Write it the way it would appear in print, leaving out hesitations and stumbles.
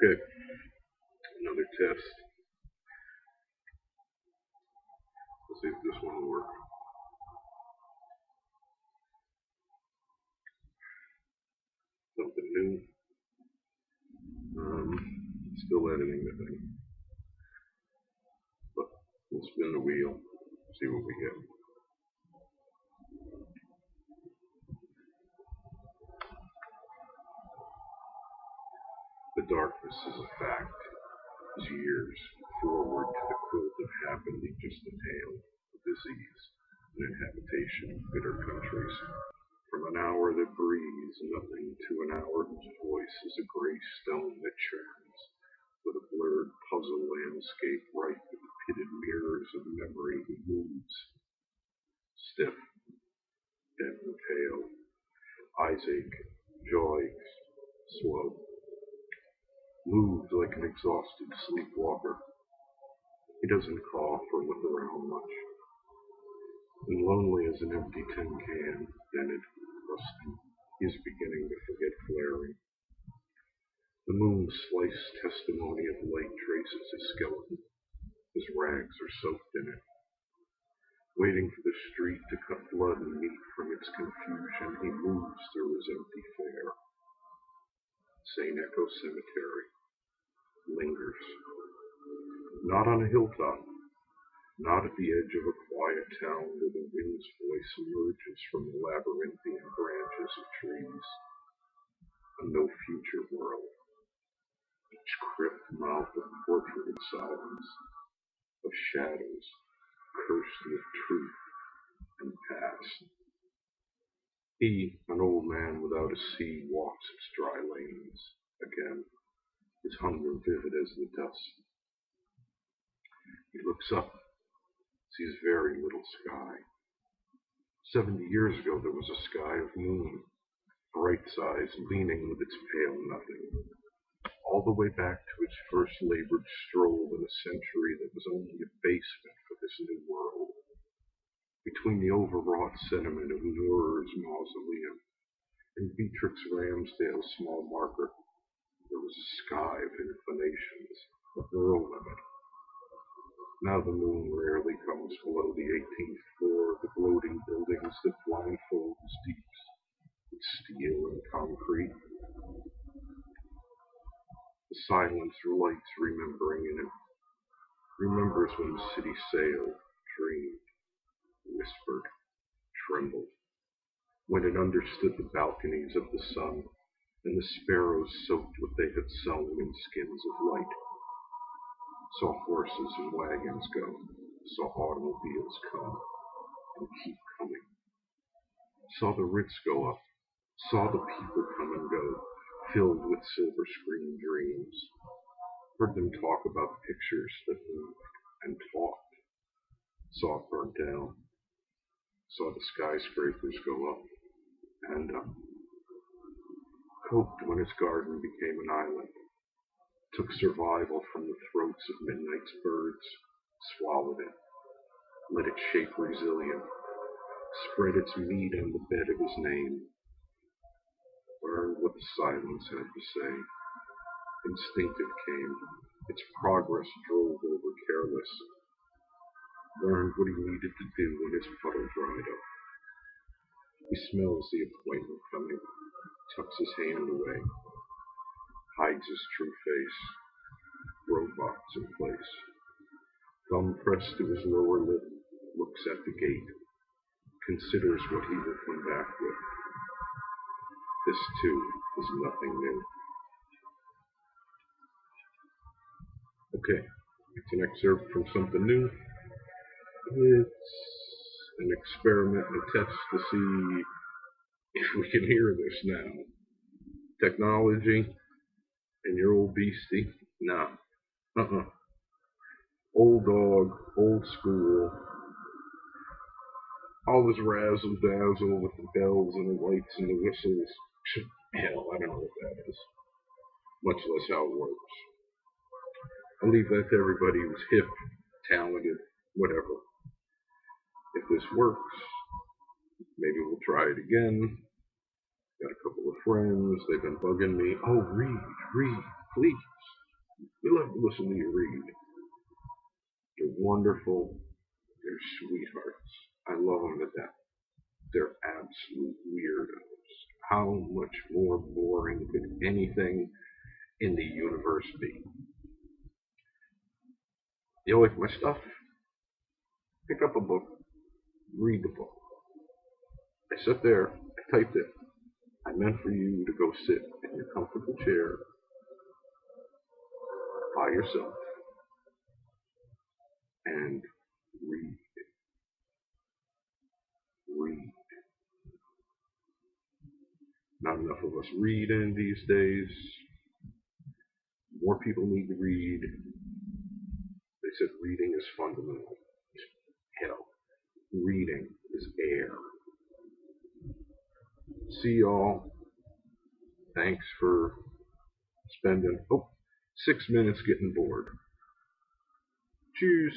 Okay, another test. Let's see if this one will work. Something new. Still editing the thing. But we'll spin the wheel, see what we get. The darkness is a fact. Years forward to the quilt of happening, just a tale of disease, an inhabitation of bitter countries. From an hour that breathes nothing to an hour whose voice is a gray stone that churns, with a blurred puzzle landscape ripe with the pitted mirrors of memory that moves. Stiff, dead and pale, eyes ache, jaw aches, slow. Moved like an exhausted sleepwalker. He doesn't cough or look around much. And lonely as an empty tin can, dented, rusty, he is beginning to forget flaring. The moon's sliced testimony of light traces his skeleton. His rags are soaked in it. Waiting for the street to cut blood and meat from its confusion, he moves through his empty fare. St. Echo Cemetery. Lingers. Not on a hilltop, not at the edge of a quiet town where the wind's voice emerges from the labyrinthian branches of trees. A no future world. Each crypt mouth of portrait silence, of shadows, cursed with truth and past. He, an old man without a sea, walks its dry lanes again. His hunger vivid as the dust. He looks up, sees very little sky. 70 years ago there was a sky of moon, bright size, leaning with its pale nothing, all the way back to its first labored stroll in a century that was only a basement for this new world. Between the overwrought sentiment of Noor's mausoleum and Beatrix Ramsdale's small marker, there was a sky of inclinations, a rural limit. Now the moon rarely comes below the 18th floor of the gloating buildings that blindfold his deeps with steel and concrete. The silence lights remembering in it, remembers when the city sailed, dreamed, whispered, trembled, when it understood the balconies of the sun, and the sparrows soaked what they had sown in skins of light. Saw horses and wagons go, saw automobiles come, and keep coming. Saw the Ritz go up, saw the people come and go, filled with silver screen dreams. Heard them talk about pictures that moved and talked. Saw it burn down. Saw the skyscrapers go up and up. Hoped when his garden became an island, took survival from the throats of midnight's birds, swallowed it, let it shape resilient, spread its meat on the bed of his name, learned what the silence had to say. Instinctive came, its progress drove over careless, learned what he needed to do when his puddle dried up. He smells the appointment coming, tucks his hand away, hides his true face, robots in place. Thumb pressed to his lower lip, looks at the gate, considers what he will come back with. This, too, is nothing new. Okay, it's an excerpt from something new. It's an experiment, a test to see if we can hear this now. Technology and your old beastie? Nah. Old dog, old school. All this razzle dazzle with the bells and the lights and the whistles. Hell, I don't know what that is. Much less how it works. I'll leave that to everybody who's hip, talented, whatever. If this works, maybe we'll try it again. Got a couple of friends, they've been bugging me. Oh, read. Please. We love to listen to you read. They're wonderful. They're sweethearts. I love them to death. They're absolute weirdos. How much more boring could anything in the universe be? You like my stuff? Pick up a book, read the book. I sit there, I typed it. I meant for you to go sit in your comfortable chair by yourself and read. Read. Not enough of us reading these days. More people need to read. They said reading is fundamental. Hell, reading is air. See y'all. Thanks for spending 6 minutes getting bored. Cheers.